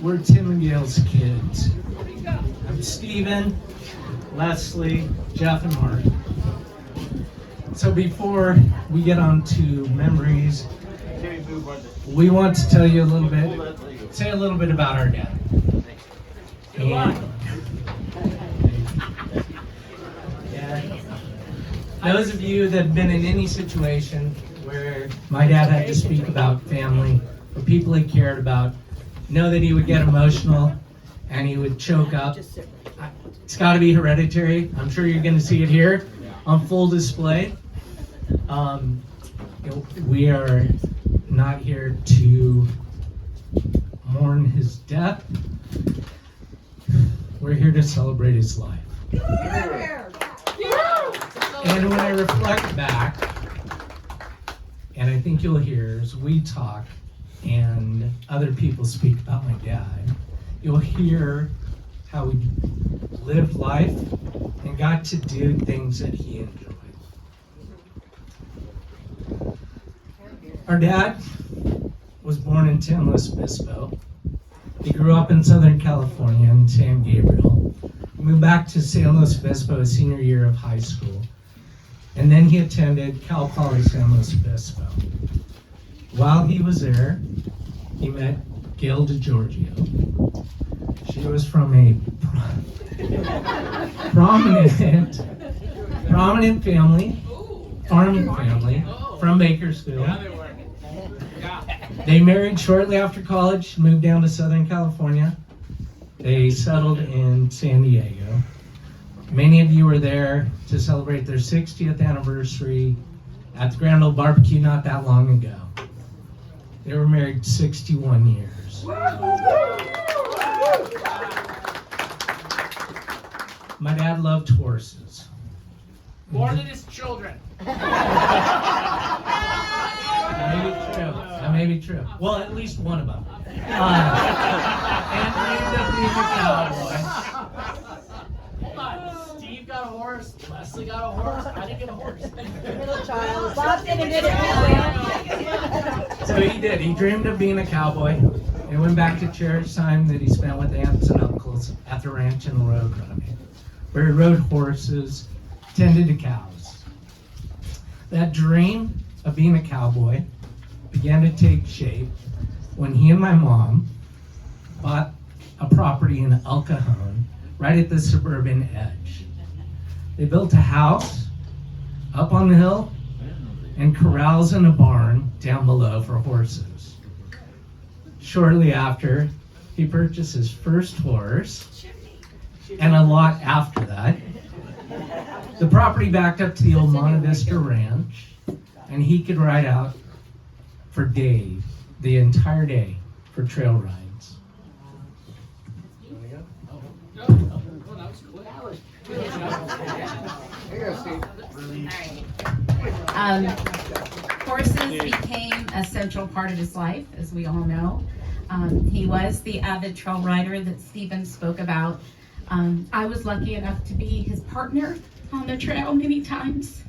We're Tim and Gail's kids. I'm Steven, Leslie, Jeff, and Mark. So before we get on to memories, we want to tell you a little bit, say a little bit about our dad. And, those of you that have been in any situation where my dad had to speak about family or people he cared about, know that he would get emotional and he would choke up. It's got to be hereditary. I'm sure you're going to see it here on full display. We are not here to mourn his death. We're here to celebrate his life. And when I reflect back, and I think you'll hear as we talk and other people speak about my dad, you'll hear how he lived life and got to do things that he enjoyed. Our dad was born in San Luis Obispo. He grew up in Southern California in San Gabriel. He moved back to San Luis Obispo his senior year of high school. And then he attended Cal Poly San Luis Obispo. While he was there, he met Gail DiGiorgio. She was from a prominent family, farming family from Bakersfield. They married shortly after college, moved down to Southern California. They settled in San Diego. Many of you were there to celebrate their 60th anniversary at the Grand Ole Barbecue not that long ago. They were married 61 years. My dad loved horses. More than his children. That may be true. Well, at least one of them. And dreamed of being a cowboy. Hold on. Steve got a horse. Leslie got a horse. I didn't get a horse. Middle child. Bob didn't get it. So he did. He dreamed of being a cowboy. He went back to cherish time that he spent with aunts and uncles at the ranch in the road running, where he rode horses, tended to cows. That dream of being a cowboy began to take shape when he and my mom bought a property in El Cajon, right at the suburban edge. They built a house up on the hill and corrals in a barn down below for horses. Shortly after, he purchased his first horse, and a lot after that. The property backed up to the old Monte Vista Ranch, and he could ride out for days, the entire day, for trail rides. Horses became a central part of his life, as we all know. He was the avid trail rider that Stephen spoke about. I was lucky enough to be his partner on the trail many times.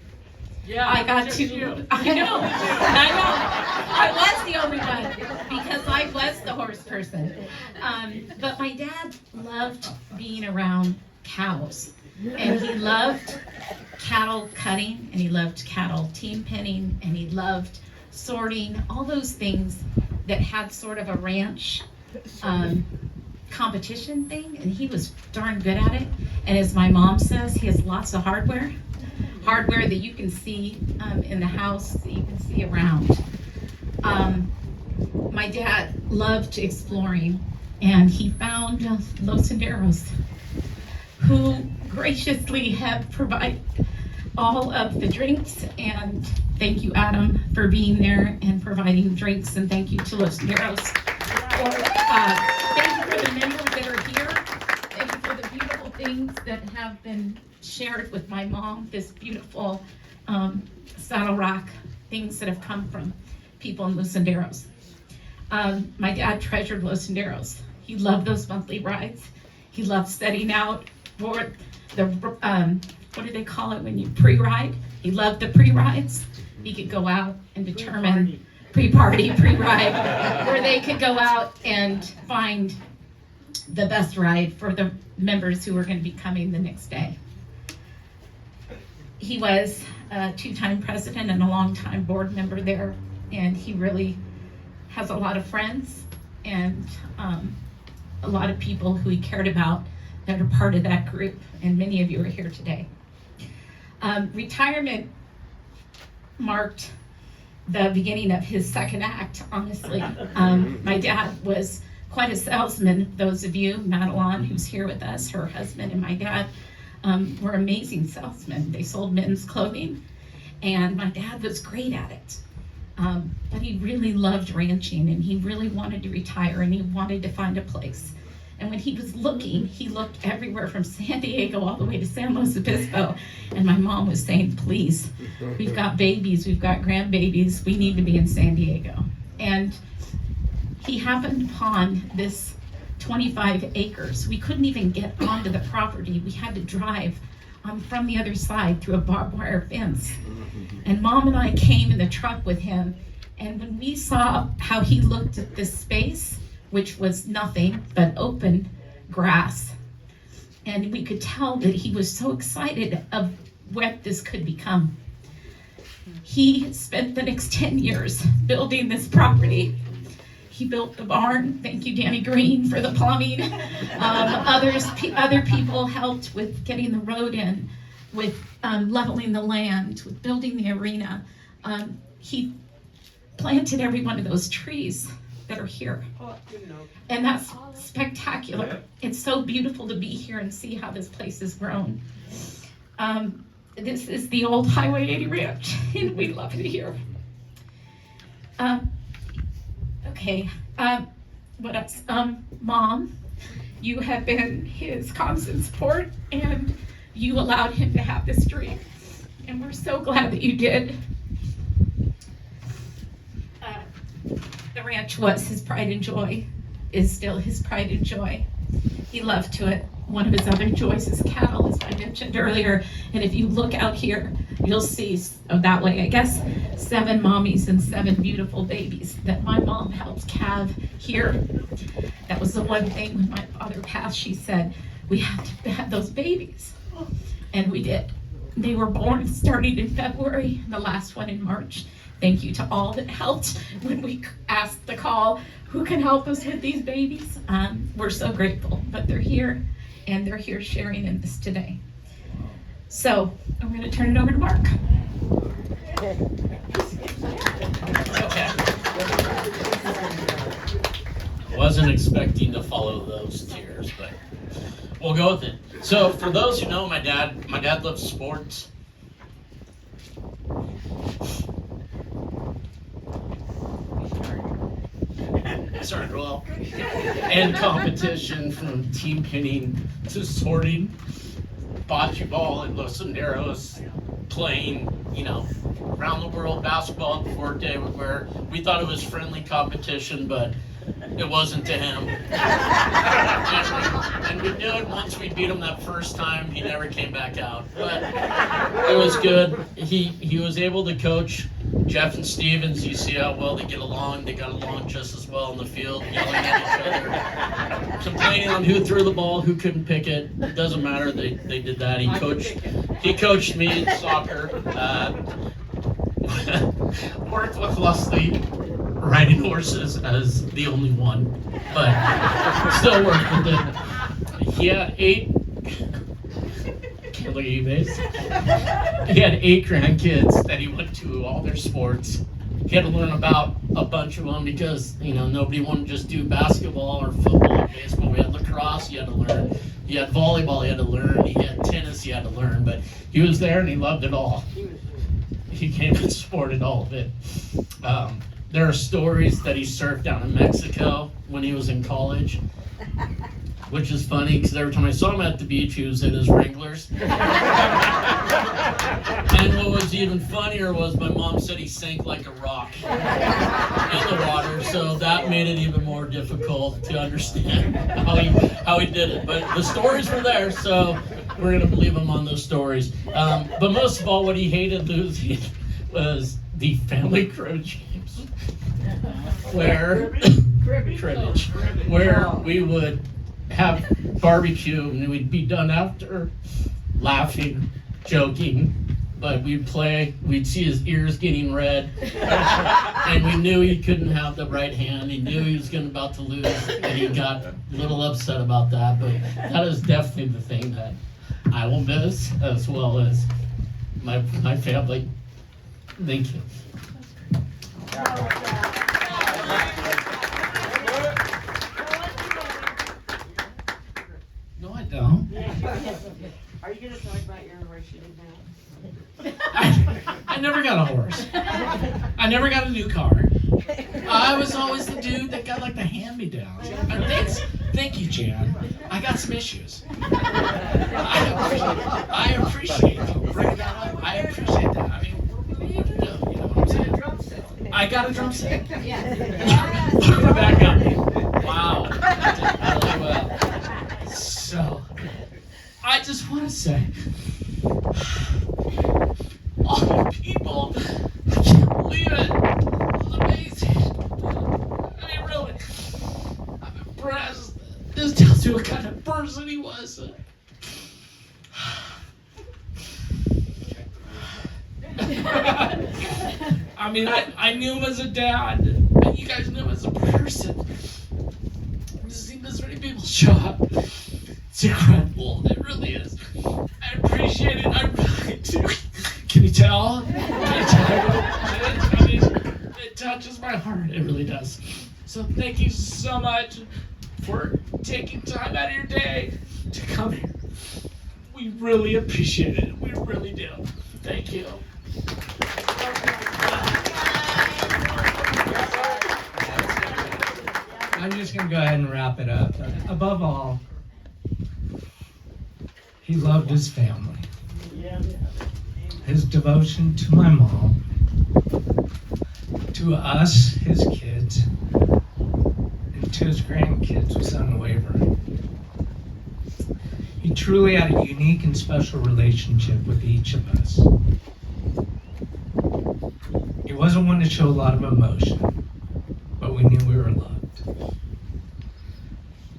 Yeah, I got just to, you. I know, I was the only one because I was the horse person. But my dad loved being around cows, and he loved cattle cutting, and he loved cattle team penning, and he loved sorting, all those things that had sort of a ranch competition thing, and he was darn good at it. And as my mom says, he has lots of hardware that you can see in the house, that you can see around. My dad loved exploring, and he found Los Senderos, who graciously have provided all of the drinks. And thank you, Adam, for being there and providing drinks, and thank you to Los Senderos. Thank you for the members that are here. Thank you for the beautiful things that have been shared with my mom, this beautiful Saddle Rock, things that have come from people in Los Senderos. My dad treasured Los Senderos. He loved those monthly rides. He loved setting out for the, what do they call it when you pre-ride? He loved the pre-rides. He could go out and determine pre-party, pre-ride, where they could go out and find the bus ride for the members who were going to be coming the next day. He was a 2-time president and a long-time board member there, and he really has a lot of friends and a lot of people who he cared about that are part of that group, and many of you are here today. Retirement marked the beginning of his second act, honestly. My dad was quite a salesman. Those of you, Madeline, who's here with us, her husband and my dad, were amazing salesmen. They sold men's clothing, and my dad was great at it. But he really loved ranching, and he really wanted to retire, and he wanted to find a place. And when he was looking, he looked everywhere from San Diego all the way to San Luis Obispo. And my mom was saying, please, we've got babies, we've got grandbabies, we need to be in San Diego. And he happened upon this 25 acres. We couldn't even get onto the property. We had to drive from the other side through a barbed wire fence. And Mom and I came in the truck with him, and when we saw how he looked at this space, which was nothing but open grass, and we could tell that he was so excited of what this could become. He spent the next 10 years building this property. He built the barn. Thank you, Danny Green, for the plumbing. Other people helped with getting the road in, with leveling the land, with building the arena. He planted every one of those trees that are here. And that's spectacular. It's so beautiful to be here and see how this place has grown. This is the old Highway 80 ranch, and we love it here. Okay, what else? Mom, you have been his constant support, and you allowed him to have this dream, and we're so glad that you did. The ranch was his pride and joy, is still his pride and joy. He loved to it. One of his other joys is cattle, as I mentioned earlier. And if you look out here, you'll see, that way, I guess, 7 mommies and 7 beautiful babies that my mom helped calve here. That was the one thing when my father passed, she said, we have to have those babies. And we did. They were born starting in February, the last one in March. Thank you to all that helped when we asked the call, who can help us with these babies? We're so grateful, but they're here, and they're here sharing in this today. So I'm going to turn it over to Mark. Okay. Wasn't expecting to follow those tears, but we'll go with it. So for those who know my dad loves sports. Sorry, well, and competition, from team pinning to sorting, bocce ball in Los Senderos, playing, around the world basketball at Forte, where we thought it was friendly competition, but it wasn't to him. And we knew it once we beat him that first time, he never came back out. But it was good. He was able to coach Jeff and Stevens. You see how well they get along. They got along just as well in the field, yelling at each other, complaining on who threw the ball, who couldn't pick it. It doesn't matter. They did that. He coached me in soccer. Worked with Leslie riding horses as the only one, but still worked with it. He had 8. Look at you, babes. He had 8 grandkids that he went to all their sports. He had to learn about a bunch of them because, nobody wanted to just do basketball or football or baseball. We had lacrosse, you had to learn. You had volleyball, you had to learn. He had tennis, you had to learn. But he was there and he loved it all. He came and supported all of it. There are stories that he surfed down in Mexico when he was in college, which is funny because every time I saw him at the beach, he was in his Wranglers. And what was even funnier was my mom said he sank like a rock in the water, so that made it even more difficult to understand how he did it. But the stories were there, so we're going to believe him on those stories. But most of all, what he hated losing was the family cribbage games, where we would have barbecue, and we'd be done after, laughing, joking. But we'd play, we'd see his ears getting red, and we knew he couldn't have the right hand. He knew he was about to lose, and he got a little upset about that. But that is definitely the thing that I will miss, as well as my family. Thank you. No, I don't. Are you gonna talk about your horse you didn't have? I never got a horse. I never got a new car. I was always the dude that got like the hand-me-downs. Thank you, Jan. I got some issues. I appreciate you bringing that up. I appreciate that. I mean, what are you gonna do? You know what I'm saying? I got a drum set. Back up. Wow. Really well. So, I just want to say, all the people, I can't believe it. It was amazing. I mean, really, I'm impressed. This tells you what kind of person he was. I mean, I knew him as a dad, and you guys knew him as a person. I've seen this many people show up. It's incredible. It really is. I appreciate it. I really do. Can you tell? I mean, it touches my heart. It really does. So thank you so much for taking time out of your day to come here. We really appreciate it. We really do. Thank you. I'm just going to go ahead and wrap it up. Above all, he loved his family. His devotion to my mom, to us, his kids, and to his grandkids was unwavering. He truly had a unique and special relationship with each of us. He wasn't one to show a lot of emotion, but we knew we were loved.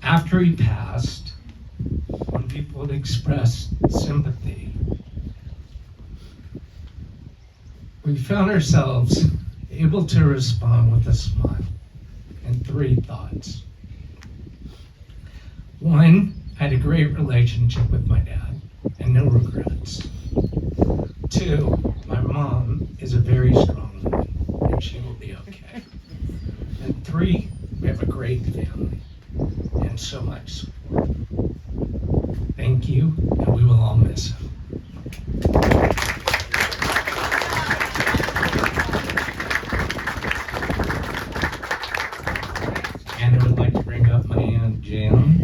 After he passed, when people would express sympathy, we found ourselves able to respond with a smile and 3 thoughts. 1, I had a great relationship with my dad and no regrets. 2, my mom is a very strong woman and she will be okay. And 3, we have a great family and so much support. Thank you, and we will all miss him. And I would like to bring up my Aunt Jan.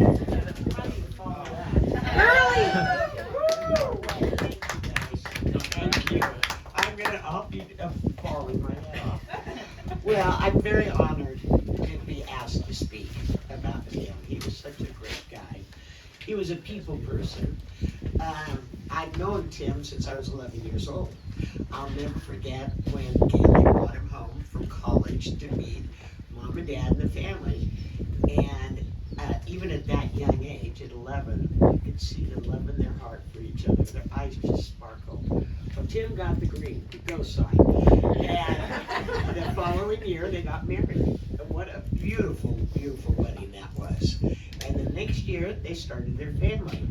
I'll be falling my head off. Well, I'm very honored to be asked to speak about him. He was such a great guy. He was a people person. I've known Tim since I was 11 years old. I'll never forget when Kaylee brought him home from college to meet Mom and Dad and the family. And even at that young age, at 11, you could see the love in their heart for each other. Their eyes just sparkled. Well, Tim got the green, the go sign. And the following year, they got married. And what a beautiful, beautiful wedding that was. And the next year, they started their family.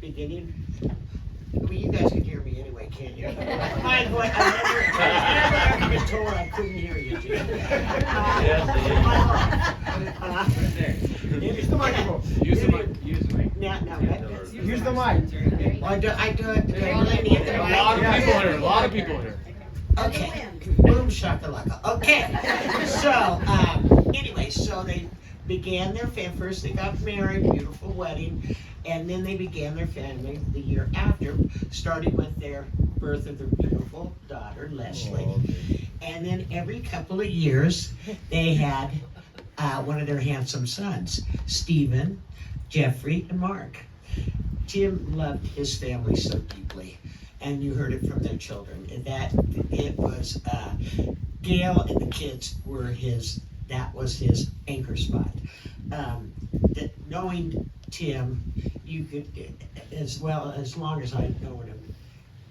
Beginning, well, you guys can hear me anyway, can't you? My voice, I never been told I couldn't hear you, Jim. Use the microphone. Use the mic. Use the mic. No, Use the mic. I do it. Do I really need the A lot of mic? people here. A lot of people here. Okay. Boom shakalaka. Okay. So, anyway, so they began their family. First they got married, beautiful wedding, and then they began their family the year after, starting with their birth of their beautiful daughter, Leslie. Oh, okay. And then every couple of years, they had one of their handsome sons, Stephen, Jeffrey, and Mark. Jim loved his family so deeply, and you heard it from their children. And that it was Gail and the kids were that was his anchor spot. That knowing Tim, you could, as long as I've known him,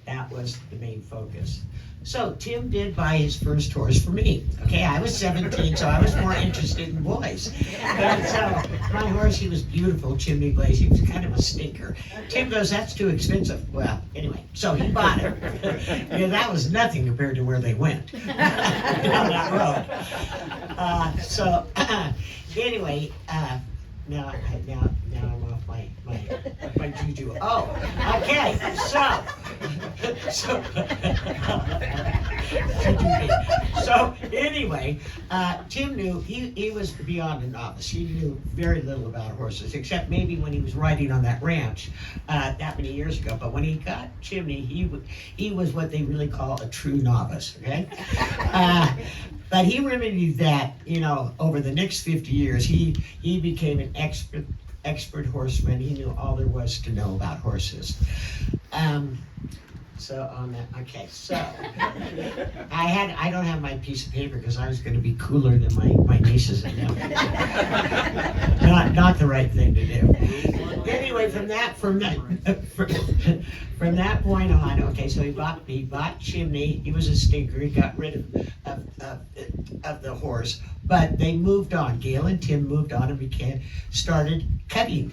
that was the main focus. So Tim did buy his first horse for me. Okay, I was 17, so I was more interested in boys. And so my horse, he was beautiful, Chimney Blaze. He was kind of a stinker. Tim goes, "That's too expensive." Well, anyway, so he bought it. Yeah, that was nothing compared to where they went down that road. Anyway, now I'm off my juju. Oh, okay. So anyway, Tim knew he was beyond a novice. He knew very little about horses, except maybe when he was riding on that ranch that many years ago. But when he got Chimney, he was what they really call a true novice. Okay. But he remedied that, over the next 50 years, he became an expert horseman. He knew all there was to know about horses. So on that, okay, so I don't have my piece of paper because I was going to be cooler than my nieces and nephews. Not the right thing to do. Anyway, from that point on, okay, so he bought Chimney. He was a stinker. He got rid of the horse, but they moved on. Gail and Tim moved on and started cutting.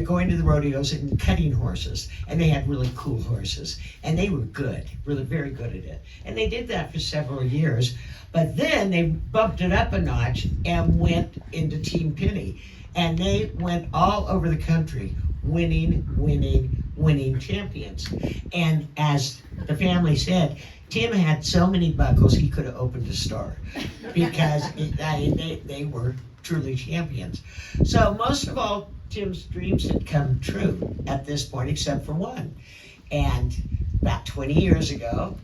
Going to the rodeos and cutting horses, and they had really cool horses, and they were good, really very good at it. And they did that for several years, but then they bumped it up a notch and went into Team Penny, and they went all over the country, winning champions. And as the family said, Tim had so many buckles he could have opened a store because they were truly champions. So most of all, Tim's dreams had come true at this point, except for one. And about 20 years ago,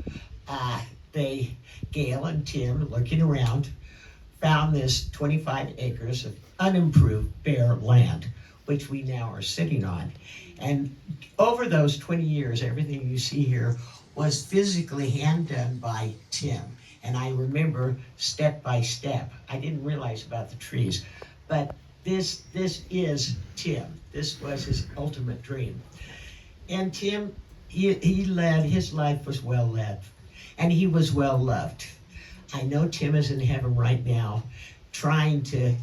Gail and Tim, looking around, found this 25 acres of unimproved bare land, which we now are sitting on. And over those 20 years, everything you see here was physically hand done by Tim. And I remember step by step. I didn't realize about the trees, but this is Tim. This was his ultimate dream. And Tim, his life was well led, and he was well loved. I know Tim is in heaven right now trying to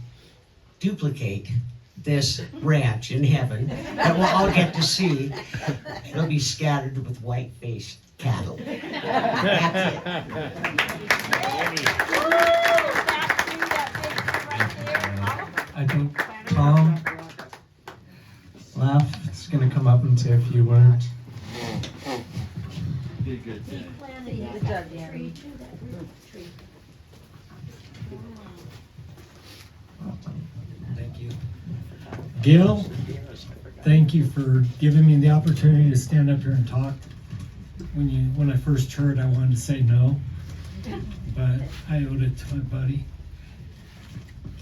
duplicate this ranch in heaven that we'll all get to see. It'll be scattered with white-faced cattle. That's I think Tom Laugh is going to come up and say a few words. Did good. Good job, Gary. Thank you. Gil, thank you for giving me the opportunity to stand up here and talk. When I first heard, I wanted to say no, but I owed it to my buddy.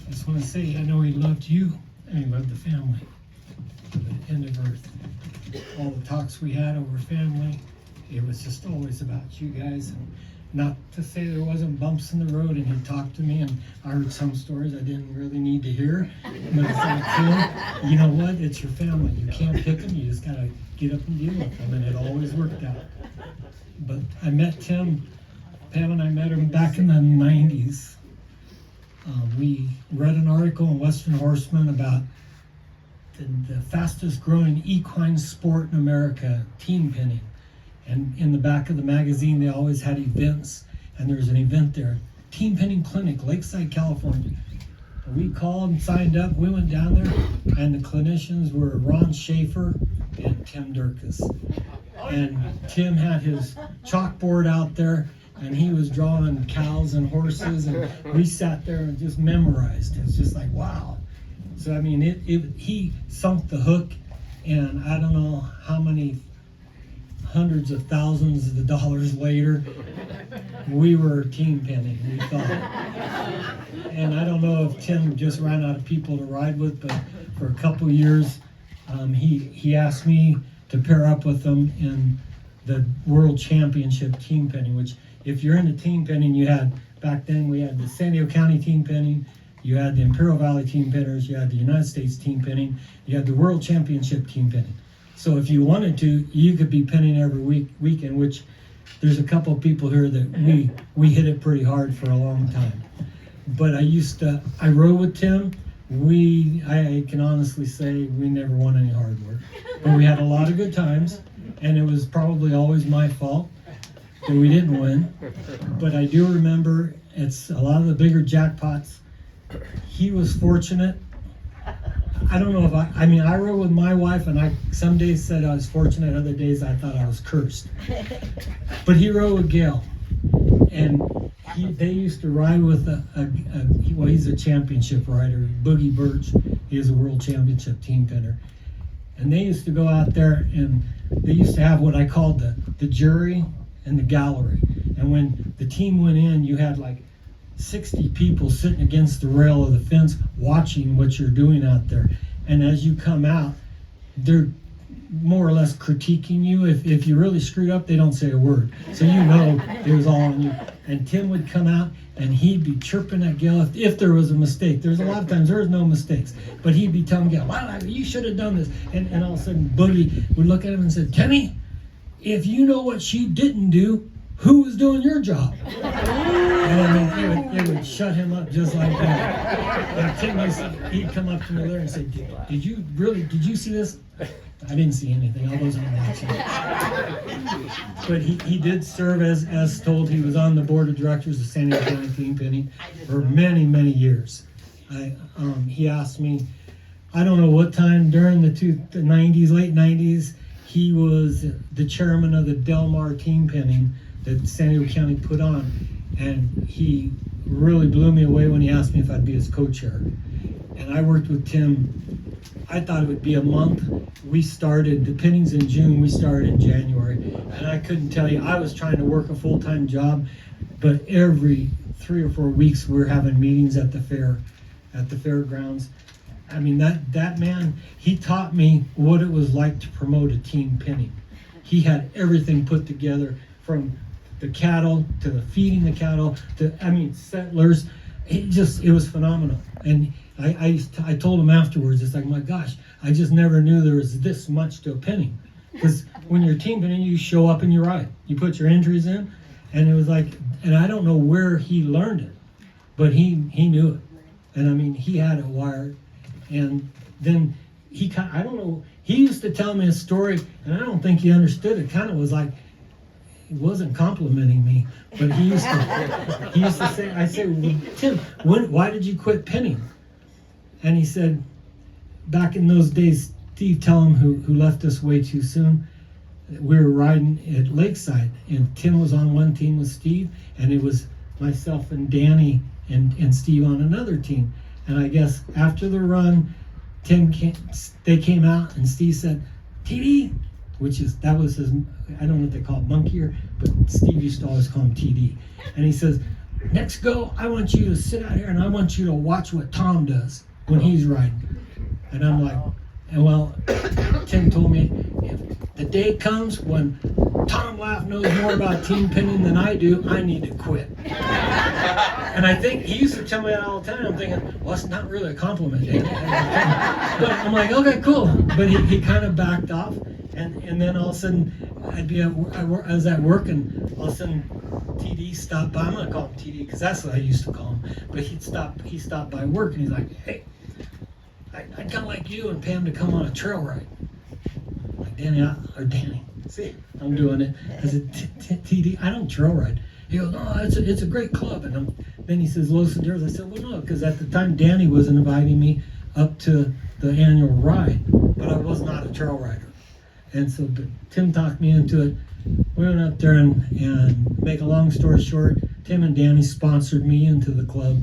I just want to say, I know he loved you and he loved the family to the end of earth. All the talks we had over family, it was just always about you guys. And not to say there wasn't bumps in the road, and he talked to me, and I heard some stories I didn't really need to hear. But it's like, Tim, you know what? It's your family. You can't pick them. You just gotta get up and deal with them, and it always worked out. But I met Tim. Pam and I met him back in the 90s. We read an article in Western Horseman about the fastest growing equine sport in America, team penning. And in the back of the magazine, they always had events, and there was an event there, Team Penning Clinic, Lakeside, California. And we called and signed up. We went down there, and the clinicians were Ron Schaefer and Tim Dirkes. And Tim had his chalkboard out there, and he was drawing cows and horses, and we sat there and just memorized. It's just like, wow. So, I mean, he sunk the hook, and I don't know how many hundreds of thousands of dollars later, we were team penning, we thought. And I don't know if Tim just ran out of people to ride with, but for a couple years, he asked me to pair up with him in the World Championship team penning, which if you're into team penning, back then we had the San Diego County team penning, you had the Imperial Valley team pinners, you had the United States team pinning, you had the World Championship team pinning. So if you wanted to, you could be pinning every weekend, which there's a couple of people here that we hit it pretty hard for a long time. But I rode with Tim. I can honestly say we never won any hard work, but we had a lot of good times, and it was probably always my fault that we didn't win. But I do remember it's a lot of the bigger jackpots. He was fortunate. I don't know if I rode with my wife, and I some days said I was fortunate, other days I thought I was cursed. But he rode with Gail, and they used to ride with he's a championship rider, Boogie Birch. He is a world championship team pinner. And they used to go out there, and they used to have what I called the jury and the gallery. And when the team went in, you had like 60 people sitting against the rail of the fence watching what you're doing out there. And as you come out, they're more or less critiquing you. If you really screwed up, they don't say a word. So you know it was all on you. And Tim would come out and he'd be chirping at Gail if there was a mistake. There's a lot of times there was no mistakes. But he'd be telling Gail, wow, you should have done this. And all of a sudden Boogie would look at him and said, Timmy, if you know what she didn't do, who was doing your job? And I mean, it would shut him up just like that. And Tim, he'd come up to me there and say, did you see this? I didn't see anything. I wasn't watching it. But he did serve as told. He was on the board of directors of San Diego County Team Pinning for many, many years. He asked me, I don't know what time during the 90s, late 90s, he was the chairman of the Del Mar Team Pinning that San Diego County put on. And he really blew me away when he asked me if I'd be his co-chair. And I worked with Tim. I thought it would be a month. We started, the pinnings in June, we started in January. And I couldn't tell you, I was trying to work a full-time job, but every 3 or 4 weeks we were having meetings at the fairgrounds. I mean, that man, he taught me what it was like to promote a team pinning. He had everything put together, from the cattle to the feeding the cattle to, settlers. It was phenomenal. And I told him afterwards, it's like, my gosh, I just never knew there was this much to a pinning. Because when you're team pinning, you show up and you ride. You put your entries in, and it was like, and I don't know where he learned it, but he knew it. And I mean, he had it wired. And then I don't know, he used to tell me a story, and I don't think he understood it. Kind of was like, he wasn't complimenting me, but he used to say, I said, well, Tim, why did you quit pinning? And he said, back in those days, Steve Tellum, who left us way too soon, we were riding at Lakeside, and Tim was on one team with Steve, and it was myself and Danny and Steve on another team. And I guess after the run, they came out, and Steve said, TD, that was his, I don't know what they call it, monkey ear, but Steve used to always call him TD. And he says, next go, I want you to sit out here and I want you to watch what Tom does when he's riding. And I'm like, well, Tim told me, if the day comes when Tom Laff knows more about team pinning than I do, I need to quit. And I think he used to tell me that all the time. I'm thinking, well, it's not really a compliment. But I'm like, okay, cool. But he kind of backed off. And then all of a sudden, I was at work, and all of a sudden, TD stopped by. I'm going to call him TD because that's what I used to call him. But he stopped by work, and he's like, hey, I'd kind of like you and Pam to come on a trail ride. I'm like, Danny, see, I'm doing it. I said, TD, I don't trail ride. He goes, no, it's a great club. And then he says, Los Angeles. I said, well, no, because at the time, Danny was inviting me up to the annual ride, but I was not a trail rider. And so Tim talked me into it. We went up there, and make a long story short, Tim and Danny sponsored me into the club.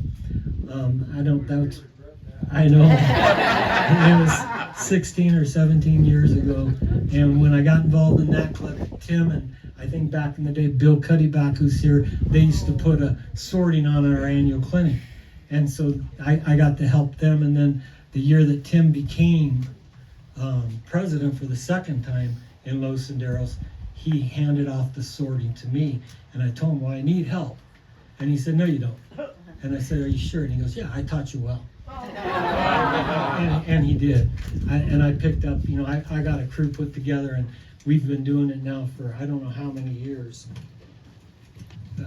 I know. It was 16 or 17 years ago. And when I got involved in that club, Tim and I think back in the day, Bill Cuddyback, who's here, they used to put a sorting on our annual clinic. And so I got to help them. And then the year that Tim became president for the second time in Los Senderos, he handed off the sorting to me, and I told him, well, I need help. And he said, no, you don't. And I said, are you sure? And he goes, yeah, I taught you well. And he did. I picked up, you know, I got a crew put together, and we've been doing it now for I don't know how many years.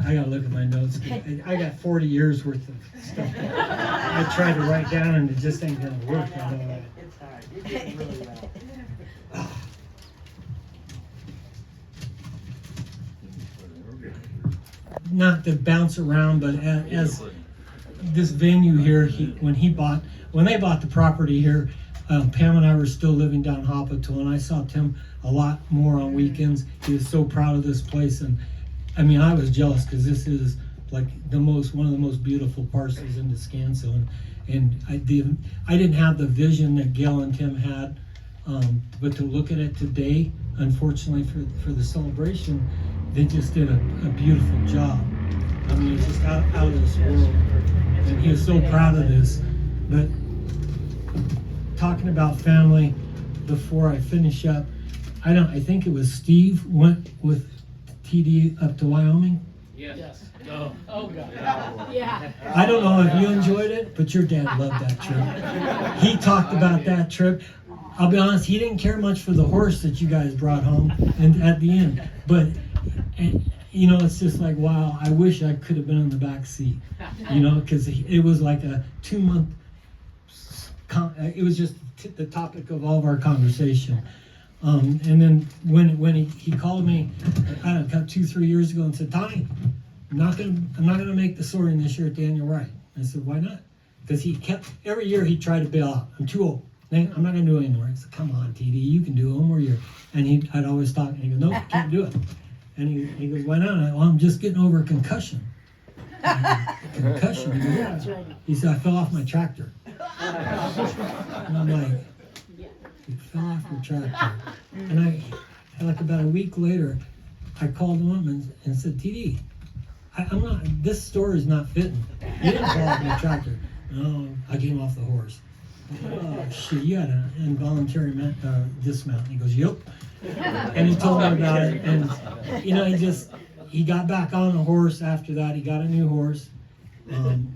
I gotta look at my notes. I got 40 years worth of stuff I tried to write down, and it just ain't gonna work. It's hard. You're doing really well. Not to bounce around, but as this venue here, when they bought the property here, Pam and I were still living down Hoppital, and I saw Tim a lot more on weekends. He was so proud of this place, and I mean, I was jealous because this is like one of the most beautiful parcels in Descanso, and I didn't have the vision that Gail and Tim had, but to look at it today, unfortunately for the celebration, they just did a beautiful job. I mean, it's just out of this world, and he was so proud of this. But talking about family, before I finish up, I think it was Steve went with TD up to Wyoming. Yes. Oh. Oh, God. Yeah. I don't know if you enjoyed it, but your dad loved that trip. He talked about that trip. I'll be honest, he didn't care much for the horse that you guys brought home and at the end. But, you know, it's just like, wow, I wish I could have been in the back seat, you know, because it was like a 2-month, it was just the topic of all of our conversation. And then when he called me, I don't know, 2-3 years ago and said, Tommy, I'm not gonna make the sorting this year at Daniel Wright. I said, why not? Because every year he tried to bail out. I'm too old. I'm not gonna do it anymore. I said, come on, TD, you can do it one more year. And I'd always talk, and he goes, no, can't do it. And he goes, why not? Well, I'm just getting over a concussion. Concussion? He goes, yeah. He said, I fell off my tractor. And I'm like, you fell off your tractor. And like about a week later, I called him up and said, TD, this story is not fitting. You didn't fall off your tractor. No, I came off the horse. Oh, shit, you had an involuntary dismount. He goes, yep. And he told me about it. And, you know, he got back on the horse after that. He got a new horse.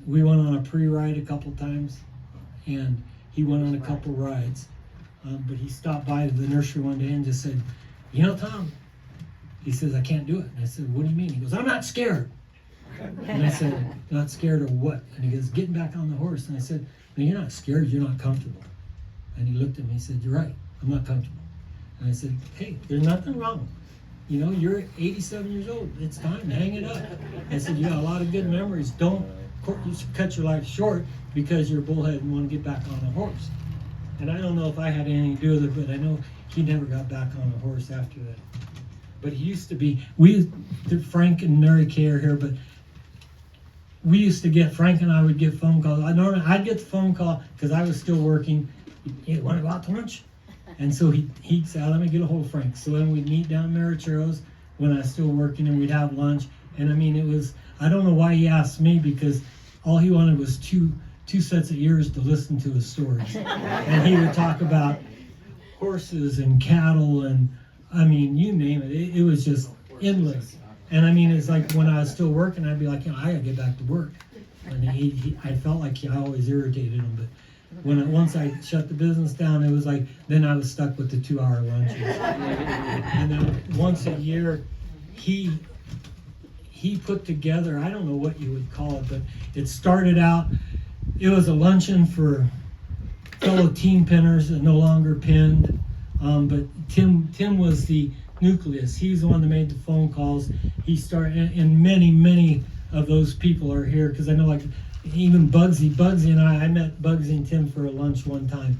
We went on a pre-ride a couple times, and he went on a couple rides. But he stopped by the nursery one day and just said, you know, Tom, he says, I can't do it. And I said, what do you mean? He goes, I'm not scared. And I said, not scared of what? And he goes, getting back on the horse. And I said, no, you're not scared, you're not comfortable. And he looked at me and said, you're right, I'm not comfortable. And I said, hey, there's nothing wrong. You know, you're 87 years old, it's time, hang it up. I said, you got a lot of good memories. Don't cut your life short because you're a bullhead and want to get back on a horse. And I don't know if I had anything to do with it, but I know he never got back on a horse after that. But he used to be, Frank and Mary Kay are here, but we used to Frank and I would get phone calls. I'd get the phone call because I was still working. You want to go out to lunch? And so he'd say, let me get a hold of Frank. So then we'd meet down Maricheros when I was still working, and we'd have lunch. And I mean, it was, I don't know why he asked me, because all he wanted was two sets of ears to listen to his stories. And he would talk about horses and cattle and, I mean, you name it. It was just endless. And I mean, it's like when I was still working, I'd be like, I gotta get back to work. And I felt like I always irritated him. But once I shut the business down, it was like, then I was stuck with the 2-hour lunches. And then once a year, he put together, I don't know what you would call it, but it started out, it was a luncheon for fellow team pinners that no longer pinned. But Tim was the nucleus. He's the one that made the phone calls. He started, and many of those people are here, because I know, like, even Bugsy and I met Bugsy and Tim for a lunch one time,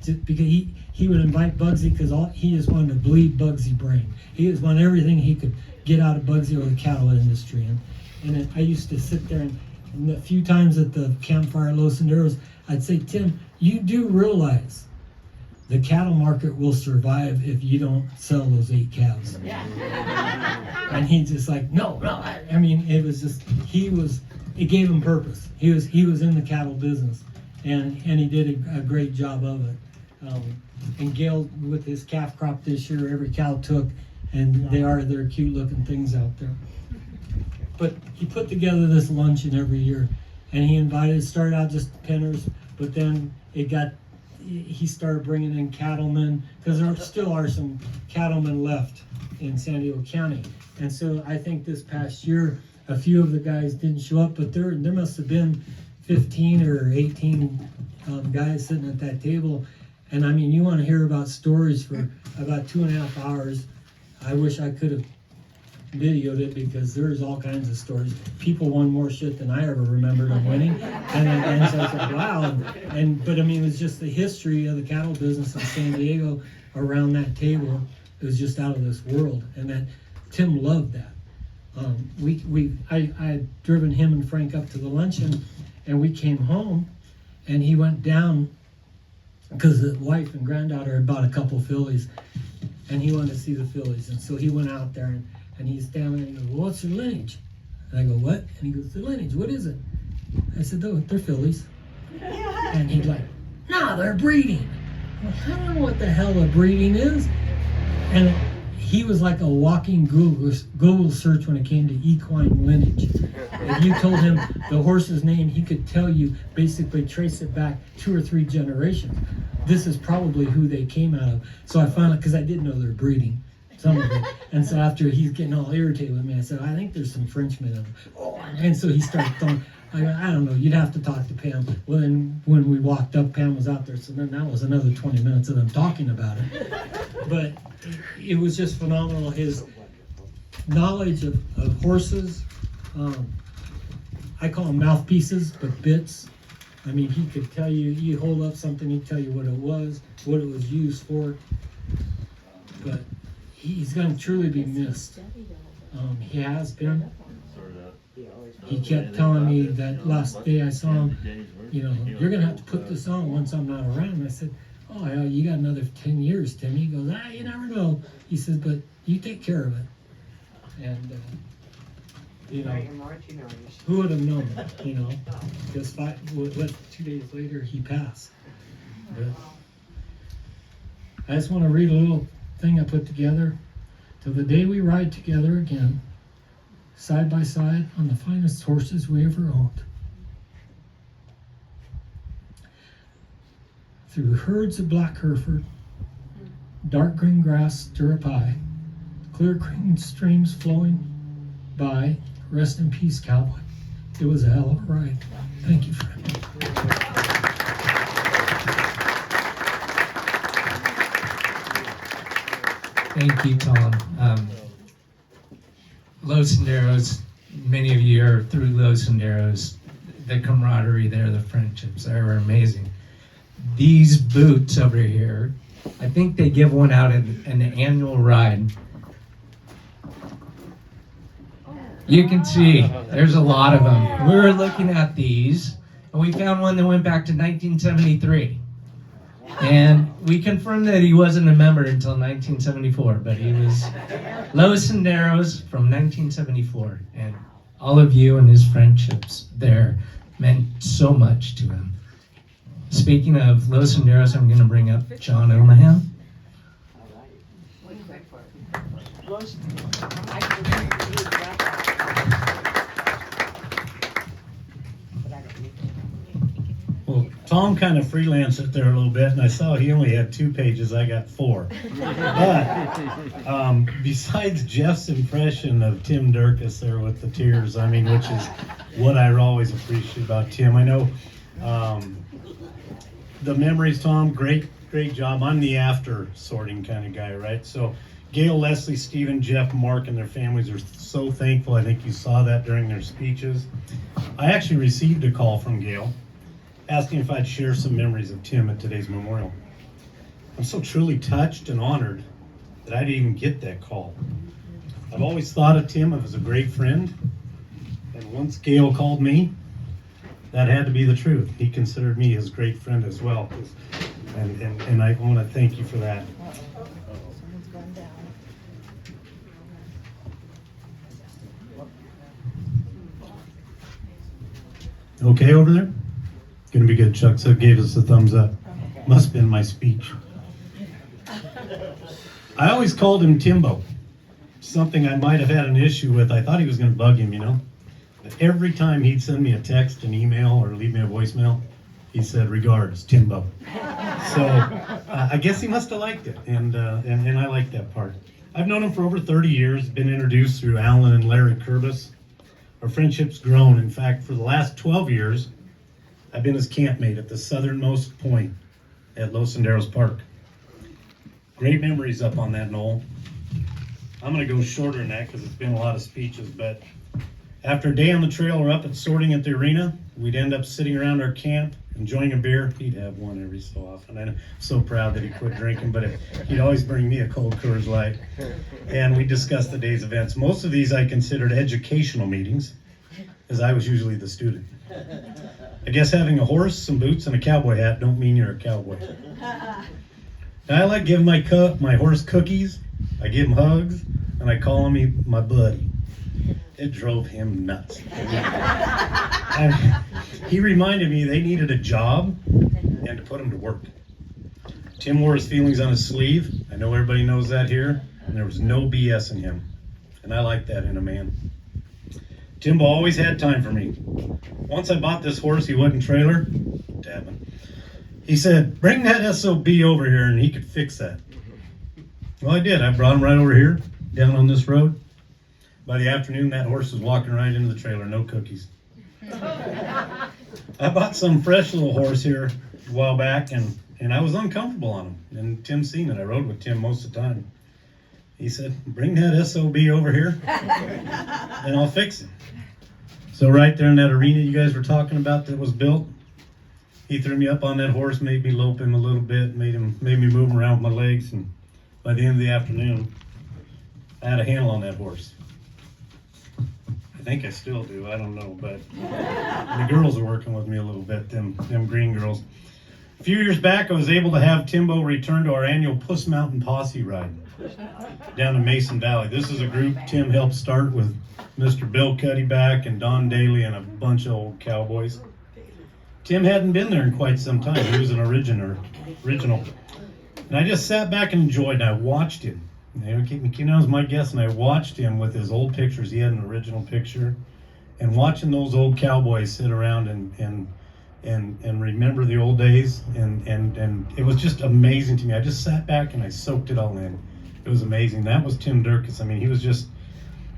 because he would invite Bugsy because he just wanted to bleed Bugsy brain. He just wanted everything he could get out of Bugsy or the cattle industry. And I used to sit there, and a few times at the campfire at Los Senderos, I'd say, Tim, you do realize the cattle market will survive if you don't sell those 8 calves. Yeah. And he's just like, no. I mean, it was just, it gave him purpose. He was in the cattle business, and he did a great job of it. And Gail, with his calf crop this year, every cow took, and they're cute looking things out there. he put together this luncheon every year, and it started out just penners, but then he started bringing in cattlemen, because there still are some cattlemen left in San Diego County. And so I think this past year, a few of the guys didn't show up, but there must have been 15 or 18 guys sitting at that table. And I mean, you want to hear about stories for about 2.5 hours. I wish I could have videoed it, because there's all kinds of stories. People won more shit than I ever remembered them winning. And so I was like, wow. But I mean, it was just the history of the cattle business in San Diego around that table. It was just out of this world. And that Tim loved that. I had driven him and Frank up to the luncheon, and we came home, and he went down, because the wife and granddaughter had bought a couple fillies, and he wanted to see the fillies. And so he went out there, and he's standing there, and he goes, well, what's their lineage? And I go, what? And he goes, their lineage, what is it? I said, oh, they're fillies. And he's like, no, they're breeding. I'm like, I don't know what the hell a breeding is. And he was like a walking Google search when it came to equine lineage. If you told him the horse's name, he could tell you, basically trace it back 2 or 3 generations. This is probably who they came out of. So I found out, because I didn't know they're breeding, some of it. And so after he's getting all irritated with me, I said, I think there's some Frenchmen in them. Oh, and so he started throwing, I don't know, you'd have to talk to Pam. Well, then when we walked up, Pam was out there, so then that was another 20 minutes of them talking about it. But it was just phenomenal, his knowledge of horses. I call them mouthpieces, but bits. I mean, he could tell you hold up something, he'd tell you what it was used for. But he's going to truly be missed. He has been. He kept telling me that last day I saw him, you're going to have to put this on once I'm not around. And I said, oh, you got another 10 years, Tim. He goes, you never know. He says, but you take care of it. And, who would have known, because 2 days later he passed. But I just want to read a little thing I put together. Till the day we ride together again, side by side on the finest horses we ever owned. Through herds of black Hereford, dark green grass stirrup high, clear green streams flowing by, rest in peace, cowboy. It was a hell of a ride. Thank you, friend. Thank you, Tom. Los Senderos, many of you are through Los Senderos. The camaraderie there, the friendships there are amazing. These boots over here, I think they give one out in an annual ride. You can see there's a lot of them. We were looking at these, and we found one that went back to 1973. And we confirmed that he wasn't a member until 1974, but he was Los Senderos from 1974. And all of you and his friendships there meant so much to him. Speaking of Los Senderos, I'm going to bring up John Omahan. Well, Tom kind of freelanced it there a little bit, and I saw he only had 2 pages. I got 4. But besides Jeff's impression of Tim Dirkes there with the tears, I mean, which is what I always appreciate about Tim. I know the memories, Tom, great job. I'm the after sorting kind of guy, right? So Gail, Leslie, Stephen, Jeff, Mark, and their families are so thankful. I think you saw that during their speeches. I actually received a call from Gail asking if I'd share some memories of Tim at today's memorial. I'm so truly touched and honored that I didn't even get that call. I've always thought of Tim as a great friend, and once Gail called me, that had to be the truth. He considered me his great friend as well, and I want to thank you for that. Okay over there? Gonna be good. Chuck gave us a thumbs up. Must have been my speech. I always called him Timbo. Something I might have had an issue with. I thought he was gonna bug him, But every time he'd send me a text, an email, or leave me a voicemail, he said, "Regards, Timbo." So I guess he must have liked it, and I like that part. I've known him for over 30 years, been introduced through Alan and Larry Kurbis. Our friendship's grown. In fact, for the last 12 years, I've been his campmate at the southernmost point at Los Senderos Park. Great memories up on that knoll. I'm going to go shorter than that because it's been a lot of speeches, but after a day on the trail or up at sorting at the arena, we'd end up sitting around our camp, enjoying a beer. He'd have one every so often. I'm so proud that he quit drinking, but he'd always bring me a cold Coors Light. And we discussed the day's events. Most of these I considered educational meetings, as I was usually the student. I guess having a horse, some boots, and a cowboy hat don't mean you're a cowboy. And I like giving my horse cookies, I give him hugs, and I call him my buddy. It drove him nuts. He reminded me they needed a job and to put him to work. Tim wore his feelings on his sleeve. I know everybody knows that here, and there was no BS in him. And I like that in a man. Timbo always had time for me. Once I bought this horse, he wasn't trailer. Dabbing. He said, "Bring that SOB over here," and he could fix that. Well, I did. I brought him right over here, down on this road. By the afternoon, that horse was walking right into the trailer, no cookies. I bought some fresh little horse here a while back, and I was uncomfortable on him. And Tim seen it. I rode with Tim most of the time. He said, "Bring that SOB over here, and I'll fix it." So right there in that arena you guys were talking about that was built, he threw me up on that horse, made me lope him a little bit, made me move him around with my legs, and by the end of the afternoon, I had a handle on that horse. I think I still do, I don't know, but the girls are working with me a little bit, them green girls. A few years back, I was able to have Timbo return to our annual Puss Mountain Posse ride down in Mason Valley. This is a group Tim helped start with Mr. Bill Cuddyback and Don Daly and a bunch of old cowboys. Tim hadn't been there in quite some time. He was an original. And I just sat back and enjoyed, and I watched him. McKenna was my guest, and I watched him with his old pictures. He had an original picture. And watching those old cowboys sit around and remember the old days, and it was just amazing to me. I just sat back and I soaked it all in. It was amazing. That was Tim Dirkes. I mean, he was just,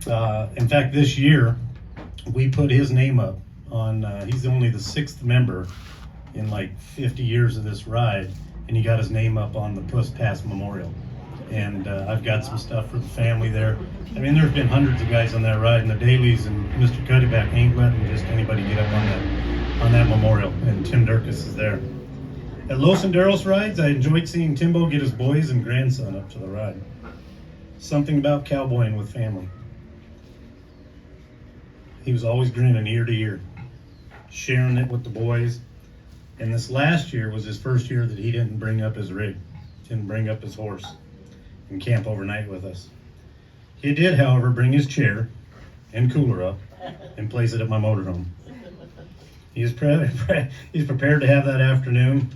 in fact, this year, we put his name up on, he's only the 6th member in like 50 years of this ride, and he got his name up on the Puss Pass Memorial. And I've got some stuff for the family there. I mean, there's been hundreds of guys on that ride, and the Dailies and Mr. Cuddyback ain't letting just anybody get up on that memorial, and Tim Dirkes is there. At Los Senderos rides, I enjoyed seeing Timbo get his boys and grandson up to the ride. Something about cowboying with family. He was always grinning ear to ear, sharing it with the boys. And this last year was his first year that he didn't bring up his rig, didn't bring up his horse, and camp overnight with us. He did, however, bring his chair and cooler up and place it at my motorhome. He's prepared to have that afternoon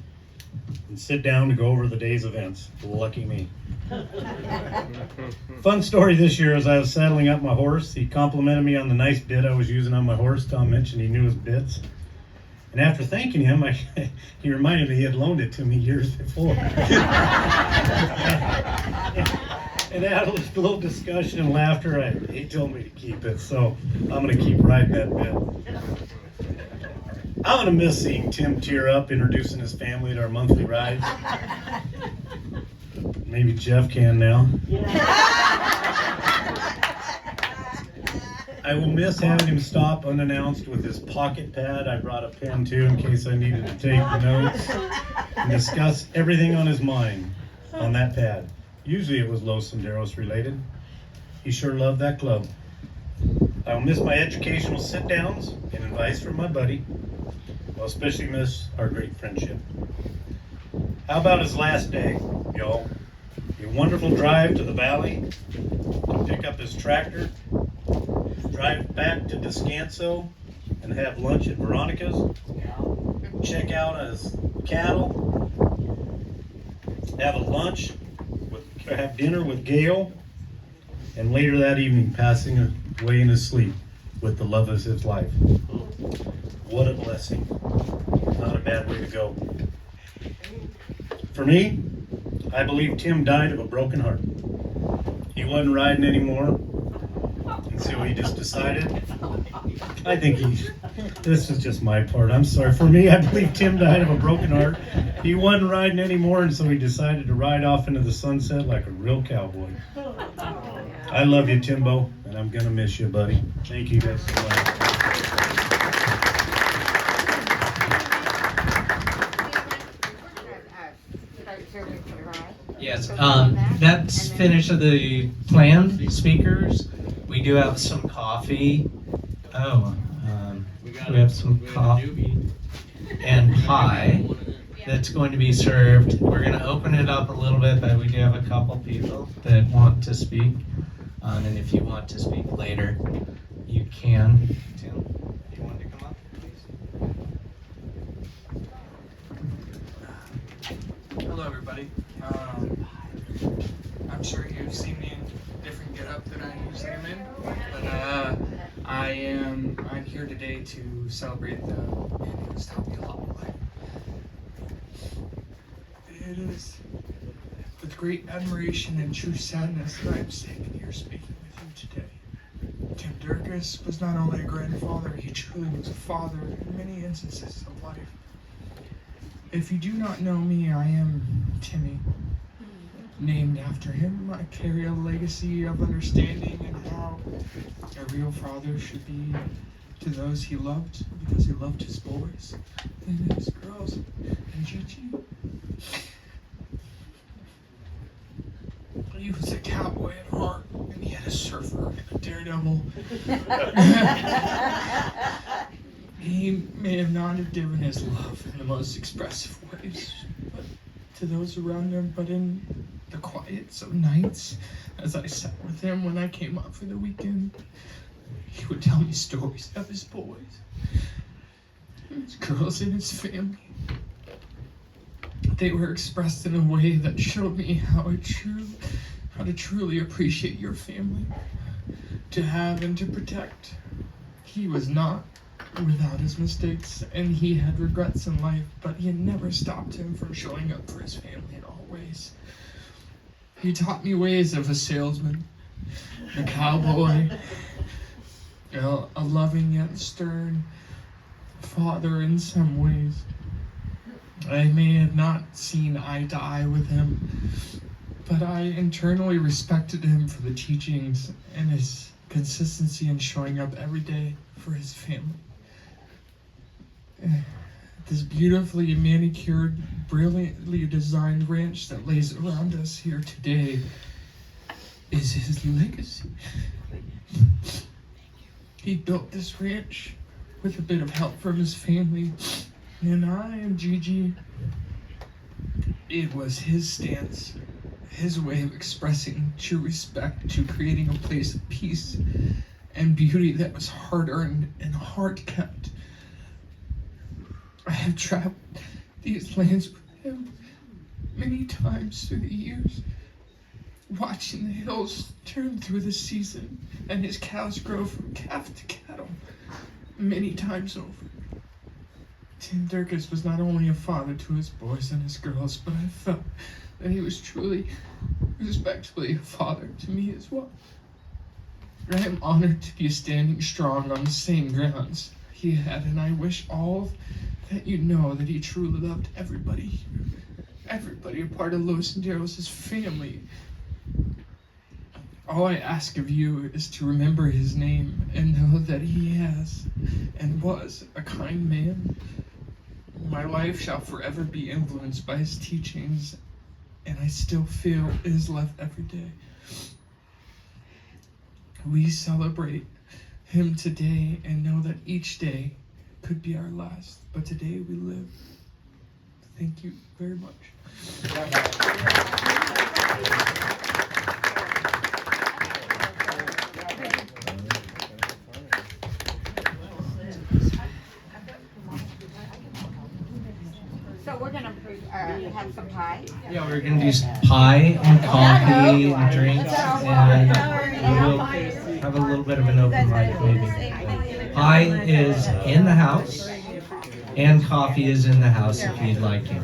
and sit down to go over the day's events. Lucky me. Fun story this year, as I was saddling up my horse, he complimented me on the nice bit I was using on my horse. Tom mentioned he knew his bits. And after thanking him, he reminded me he had loaned it to me years before. And out of a little discussion and laughter, he told me to keep it, so I'm going to keep riding that bit. I'm going to miss seeing Tim tear up introducing his family at our monthly rides. Maybe Jeff can now. I will miss having him stop unannounced with his pocket pad. I brought a pen too in case I needed to take the notes and discuss everything on his mind on that pad. Usually it was Los Senderos related. He sure loved that club. I will miss my educational sit-downs and advice from my buddy. I'll especially miss our great friendship. How about his last day, y'all? A wonderful drive to the valley to pick up his tractor, drive back to Descanso and have lunch at Veronica's, check out his cattle, have dinner with Gail, and later that evening passing away in his sleep. with the love of his life. What a blessing. Not a bad way to go. For me, I believe Tim died of a broken heart. He wasn't riding anymore, and so he just decided, I think this is just my part, I'm sorry. For me, I believe Tim died of a broken heart. He wasn't riding anymore, and so he decided to ride off into the sunset like a real cowboy. I love you, Timbo, and I'm gonna miss you, buddy. Thank you guys so much. Yes, that's finished of the planned speakers. We do have some coffee. Oh, we have some coffee and pie that's going to be served. We're going to open it up a little bit, but we do have a couple people that want to speak. And if you want to speak later, you can. Tim, you want to come up, please? Hello, everybody. I'm sure you've seen me in different get-up than I usually am in, but I'm here today to celebrate the man who has taught me a lot of life. It is with great admiration and true sadness that I'm standing here speaking with you today. Tim Dirkes was not only a grandfather, he truly was a father in many instances of life. If you do not know me, I am Timmy. Named after him, I carry a legacy of understanding and how a real father should be to those he loved, because he loved his boys and his girls and Gigi. He was a cowboy at heart, and he had a surfer and a daredevil. He may have not have given his love in the most expressive ways but to those around him, but in the quiets of nights, as I sat with him when I came up for the weekend, he would tell me stories of his boys, his girls, and his family. They were expressed in a way that showed me how to truly appreciate your family, to have and to protect. He was not without his mistakes, and he had regrets in life, but he had never stopped him from showing up for his family in all ways. He taught me ways of a salesman, a cowboy, a loving yet stern father in some ways. I may have not seen eye to eye with him, but I internally respected him for the teachings and his consistency in showing up every day for his family. This beautifully manicured, brilliantly designed ranch that lays around us here today is his legacy. He built this ranch with a bit of help from his family, and I and Gigi, it was his stance, his way of expressing true respect to creating a place of peace and beauty that was hard-earned and hard-kept. I have traveled these lands with him many times through the years, watching the hills turn through the season and his cows grow from calf to cattle many times over. Tim Dirkes was not only a father to his boys and his girls, but I felt that he was truly, respectfully a father to me as well. I am honored to be standing strong on the same grounds he had, and I wish all that you know that he truly loved everybody here. Everybody a part of Lois and Daryl's his family. All I ask of you is to remember his name and know that he has and was a kind man. My life shall forever be influenced by his teachings, and I still feel it is left every day. We celebrate him today and know that each day could be our last, but today we live. Thank you very much. So we're gonna have some pie. Yeah, we're gonna do pie and coffee and drinks, and have a little bit of an open mic maybe. Pie is in the house, and coffee is in the house if you'd like it.